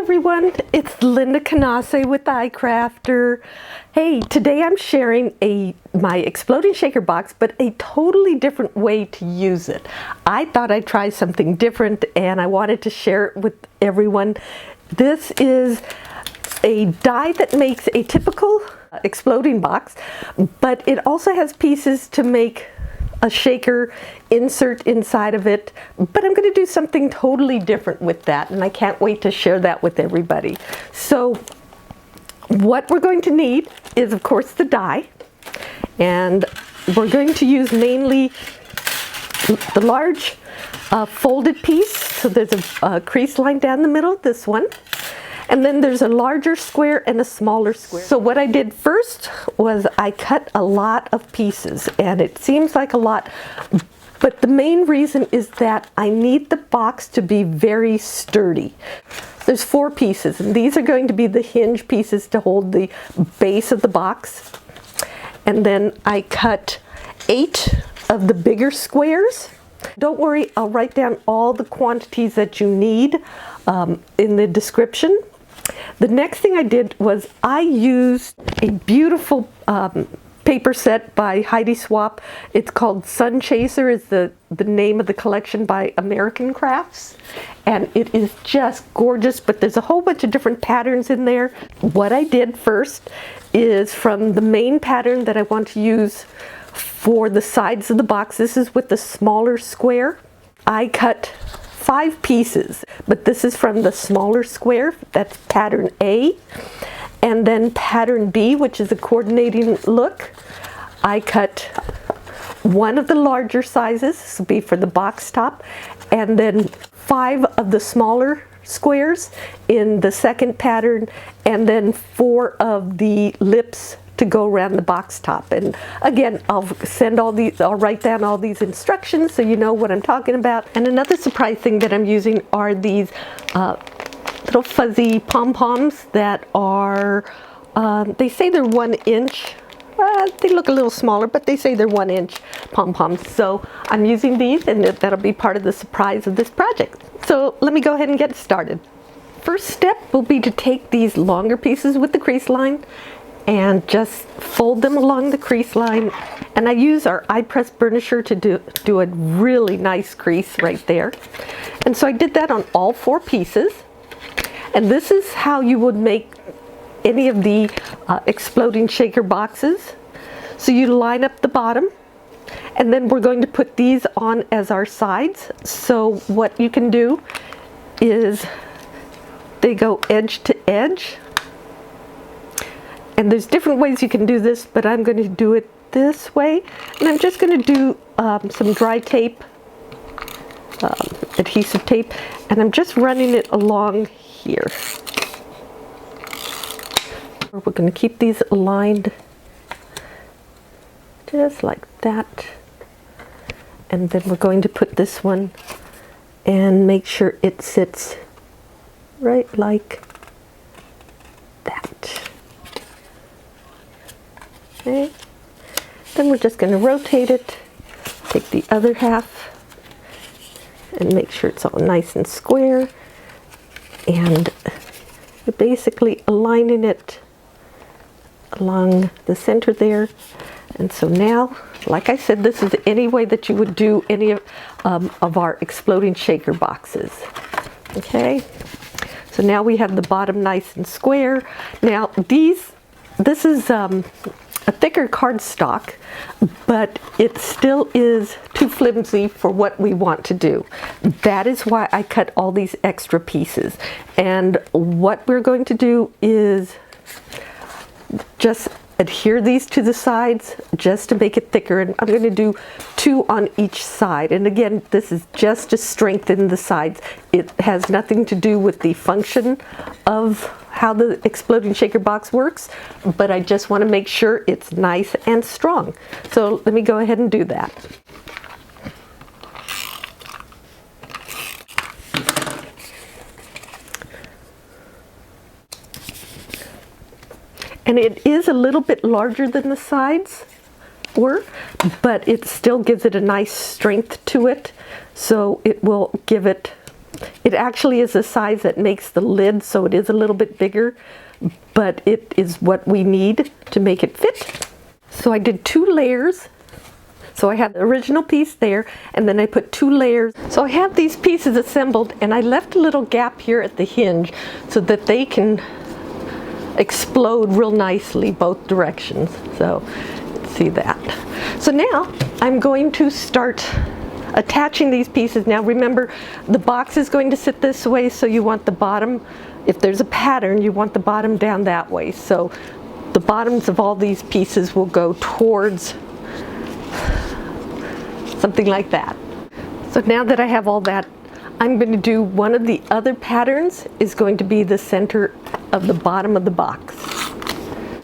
everyone, it's Linda Canase with icrafter. Hey, today I'm sharing my exploding shaker box, but a totally different way to use it. I thought I'd try something different and I wanted to share it with everyone. This is a die that makes a typical exploding box, but it also has pieces to make a shaker insert inside of it, but I'm going to do something totally different with that, and I can't wait to share that with everybody. So what we're going to need is, of course, the die, and we're going to use mainly the large folded piece. So there's a crease line down the middle, this one. And then there's a larger square and a smaller square. So what I did first was I cut a lot of pieces, and it seems like a lot, but the main reason is that I need the box to be very sturdy. There's 4 pieces, and these are going to be the hinge pieces to hold the base of the box. And then I cut 8 of the bigger squares. Don't worry, I'll write down all the quantities that you need in the description. The next thing I did was I used a beautiful paper set by Heidi Swapp. It's called Sun Chaser, is the name of the collection by American Crafts. And it is just gorgeous, but there's a whole bunch of different patterns in there. What I did first is from the main pattern that I want to use for the sides of the box, this is with the smaller square. I cut 5 pieces, but this is from the smaller square, that's pattern A. And then pattern B, which is a coordinating look, I cut 1 of the larger sizes, this will be for the box top, and then 5 of the smaller squares in the second pattern, and then 4 of the lips to go around the box top. And again, I'll write down all these instructions so you know what I'm talking about. And another surprise thing that I'm using are these little fuzzy Pom Poms that are, they say they're 1 inch. They look a little smaller, but they say they're 1 inch Pom Poms. So I'm using these, and that'll be part of the surprise of this project. So let me go ahead and get started. First step will be to take these longer pieces with the crease line and just fold them along the crease line. And I use our iPress burnisher to do a really nice crease right there. And so I did that on all 4 pieces. And this is how you would make any of the exploding shaker boxes. So you line up the bottom, and then we're going to put these on as our sides. So what you can do is they go edge to edge. And there's different ways you can do this, but I'm going to do it this way. And I'm just going to do some dry tape, adhesive tape, and I'm just running it along here. We're going to keep these aligned just like that. And then we're going to put this one and make sure it sits right like that. Okay. Then we're just going to rotate it, take the other half, and make sure it's all nice and square. And you're basically aligning it along the center there. And so now, like I said, this is any way that you would do any of our exploding shaker boxes. Okay. So now we have the bottom nice and square. Now this is a thicker cardstock, but it still is too flimsy for what we want to do. That is why I cut all these extra pieces. And what we're going to do is just adhere these to the sides just to make it thicker. And I'm going to do 2 on each side. And again, this is just to strengthen the sides. It has nothing to do with the function of how the exploding shaker box works, but I just want to make sure it's nice and strong. So let me go ahead and do that. And it is a little bit larger than the sides were, but it still gives it a nice strength to it. So it will give it It actually is the size that makes the lid, so it is a little bit bigger, but it is what we need to make it fit. So I did 2 layers. So I have the original piece there, and then I put 2 layers. So I have these pieces assembled, and I left a little gap here at the hinge so that they can explode real nicely both directions. So see that. So now I'm going to start attaching these pieces. Now remember, the box is going to sit this way, so you want the bottom, if there's a pattern, you want the bottom down that way. So the bottoms of all these pieces will go towards something like that. So now that I have all that, I'm going to do one of the other patterns is going to be the center of the bottom of the box.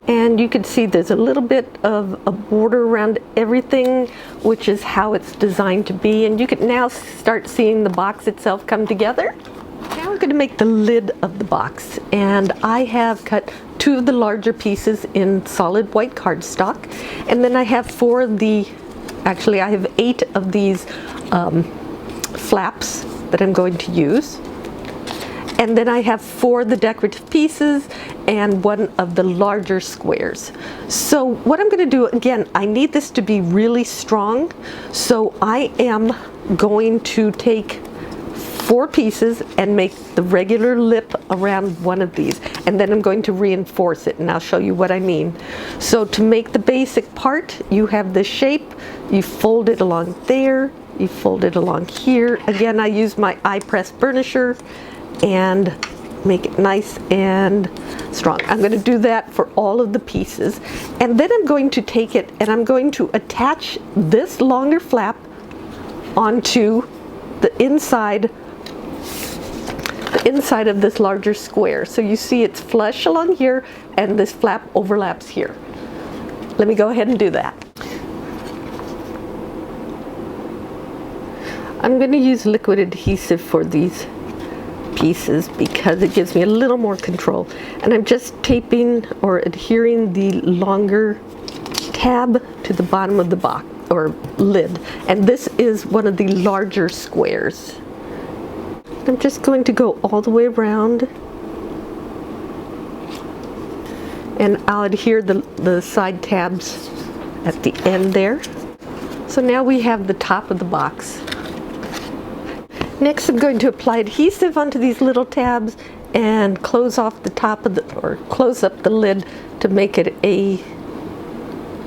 And you can see there's a little bit of a border around everything, which is how it's designed to be. And you can now start seeing the box itself come together. Now I'm going to make the lid of the box. And I have cut 2 of the larger pieces in solid white cardstock. And then I have 4 of the, actually I have 8 of these flaps that I'm going to use. And then I have 4 of the decorative pieces and 1 of the larger squares. So what I'm going to do, again, I need this to be really strong. So I am going to take 4 pieces and make the regular lip around one of these. And then I'm going to reinforce it, and I'll show you what I mean. So to make the basic part, you have this shape, you fold it along there, you fold it along here. Again, I use my iPress burnisher and make it nice and strong. I'm going to do that for all of the pieces. And then I'm going to take it and I'm going to attach this longer flap onto the inside of this larger square. So you see it's flush along here and this flap overlaps here. Let me go ahead and do that. I'm going to use liquid adhesive for these pieces because it gives me a little more control. And I'm just taping or adhering the longer tab to the bottom of the box or lid. And this is one of the larger squares. I'm just going to go all the way around, and I'll adhere the side tabs at the end there. So now we have the top of the box. Next I'm going to apply adhesive onto these little tabs and close off the top of the, or close up the lid to make it a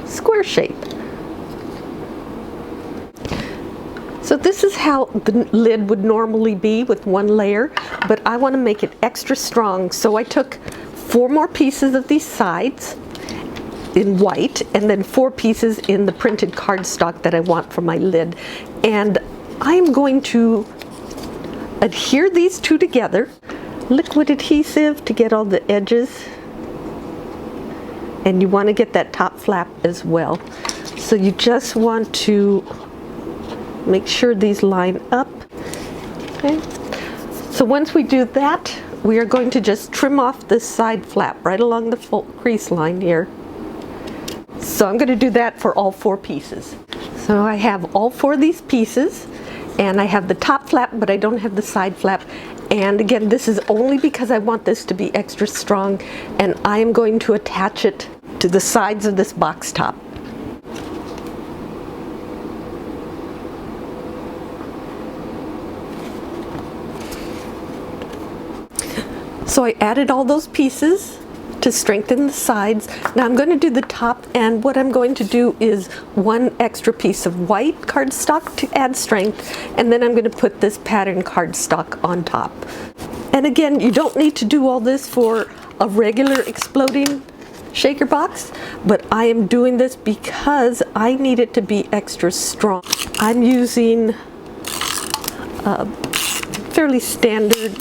square shape. So this is how the lid would normally be with 1 layer, but I want to make it extra strong. So I took 4 more pieces of these sides in white and then 4 pieces in the printed cardstock that I want for my lid. And I'm going to adhere these 2 together, liquid adhesive to get all the edges, and you want to get that top flap as well. So you just want to make sure these line up. Okay. So once we do that, we are going to just trim off this side flap right along the full crease line here. So I'm going to do that for all 4 pieces. So I have all 4 of these pieces, and I have the top flap, but I don't have the side flap. And again, this is only because I want this to be extra strong, and I am going to attach it to the sides of this box top. So I added all those pieces to strengthen the sides. Now I'm going to do the top, and what I'm going to do is 1 extra piece of white cardstock to add strength, and then I'm going to put this pattern cardstock on top. And again, you don't need to do all this for a regular exploding shaker box, but I am doing this because I need it to be extra strong. I'm using fairly standard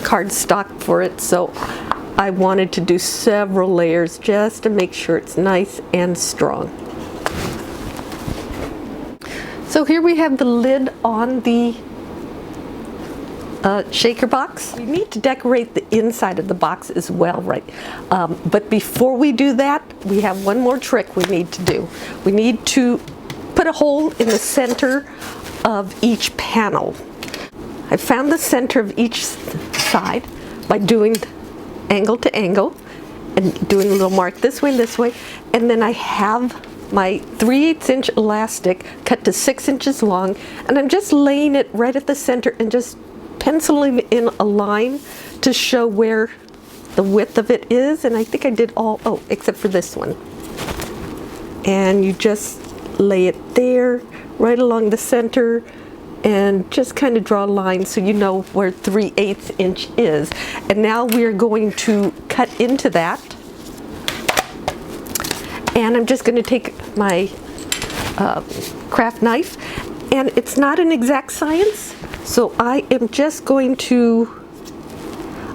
cardstock for it, so I wanted to do several layers just to make sure it's nice and strong. So here we have the lid on the shaker box. We need to decorate the inside of the box as well, right? But before we do that, we have one more trick we need to do. We need to put a hole in the center of each panel. I found the center of each side by doing angle to angle and doing a little mark this way and this way, and then I have my 3/8 inch elastic cut to 6 inches long, and I'm just laying it right at the center and just penciling in a line to show where the width of it is. And I think I did all, oh, except for this one. And you just lay it there right along the center and just kind of draw a line so you know where 3/8 inch is. And now we're going to cut into that. And I'm just going to take my craft knife, and it's not an exact science, so I am just going to,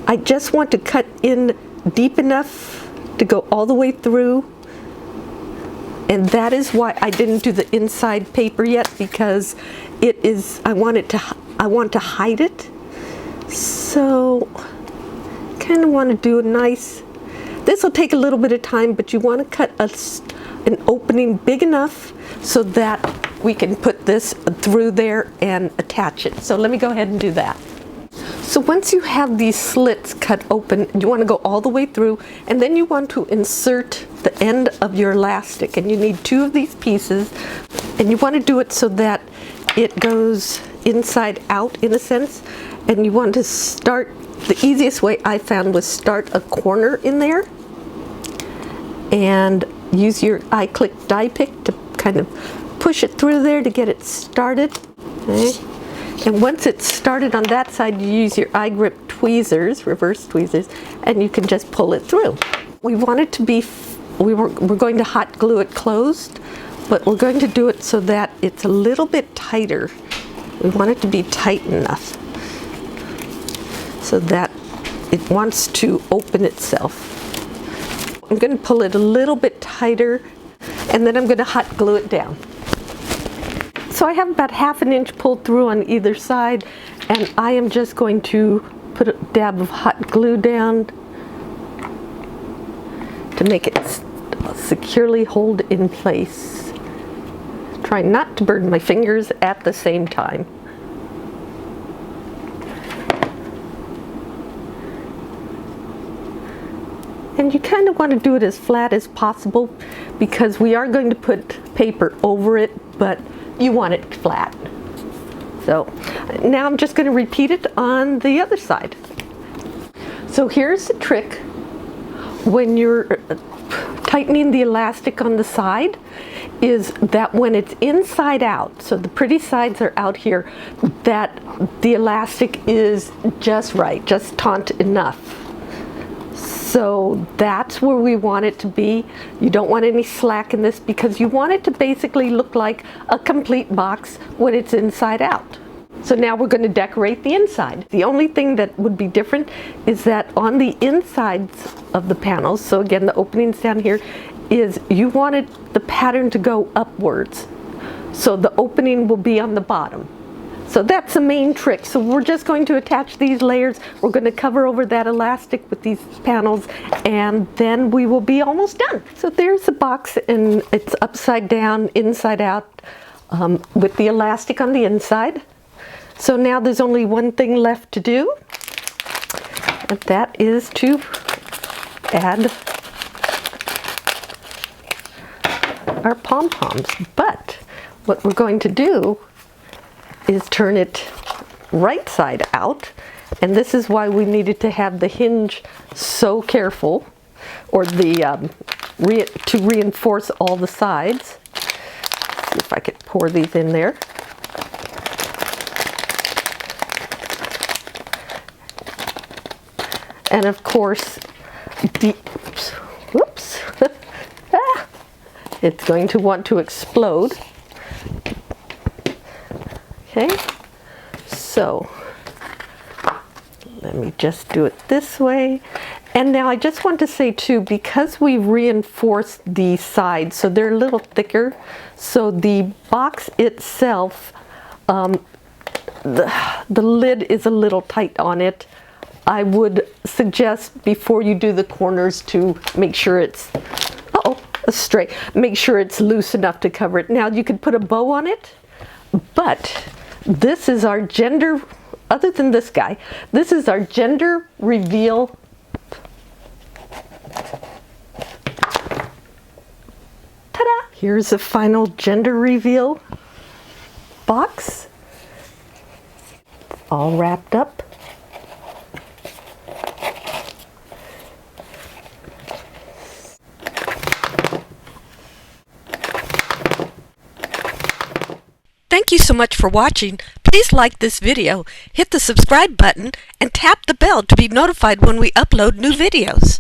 I just want to cut in deep enough to go all the way through. And that is why I didn't do the inside paper yet, because it is, I want to hide it. So kind of want to do a nice, this will take a little bit of time, but you want to cut an opening big enough so that we can put this through there and attach it. So let me go ahead and do that. So once you have these slits cut open, you want to go all the way through, and then you want to insert the end of your elastic, and you need 2 of these pieces, and you want to do it so that it goes inside out in a sense. And you want to start, the easiest way I found was start a corner in there and use your iClick die pick to kind of push it through there to get it started. Okay. And once it's started on that side, you use your iGrip tweezers, reverse tweezers, and you can just pull it through. We want it to be, we're going to hot glue it closed, but we're going to do it so that it's a little bit tighter. We want it to be tight enough so that it wants to open itself. I'm going to pull it a little bit tighter, and then I'm going to hot glue it down. So I have about 1/2 inch pulled through on either side, and I am just going to put a dab of hot glue down to make it securely hold in place. Try not to burn my fingers at the same time. And you kind of want to do it as flat as possible, because we are going to put paper over it, but you want it flat. So now I'm just going to repeat it on the other side. So here's the trick. When you're tightening the elastic on the side, is that when it's inside out, so the pretty sides are out here, that the elastic is just right, just taut enough. So that's where we want it to be. You don't want any slack in this, because you want it to basically look like a complete box when it's inside out. So now we're going to decorate the inside. The only thing that would be different is that on the insides of the panels, so again the openings down here, is you wanted the pattern to go upwards. So the opening will be on the bottom. So that's the main trick. So we're just going to attach these layers. We're going to cover over that elastic with these panels, and then we will be almost done. So there's the box, and it's upside down, inside out, with the elastic on the inside. So now there's only one thing left to do, and that is to add our pom-poms. But what we're going to do is turn it right side out, and this is why we needed to have the hinge so careful, or the to reinforce all the sides. Let's see if I could pour these in there. And of course, whoops, it's going to want to explode. Okay, so let me just do it this way. And now I just want to say too, because we reinforced the sides, so they're a little thicker, so the box itself, the lid is a little tight on it. I would suggest before you do the corners to make sure it's, straight, make sure it's loose enough to cover it. Now you could put a bow on it, but this is our gender other than this guy. This is our gender reveal. Ta-da! Here's the final gender reveal box, all wrapped up. Thank you so much for watching. Please like this video, hit the subscribe button, and tap the bell to be notified when we upload new videos.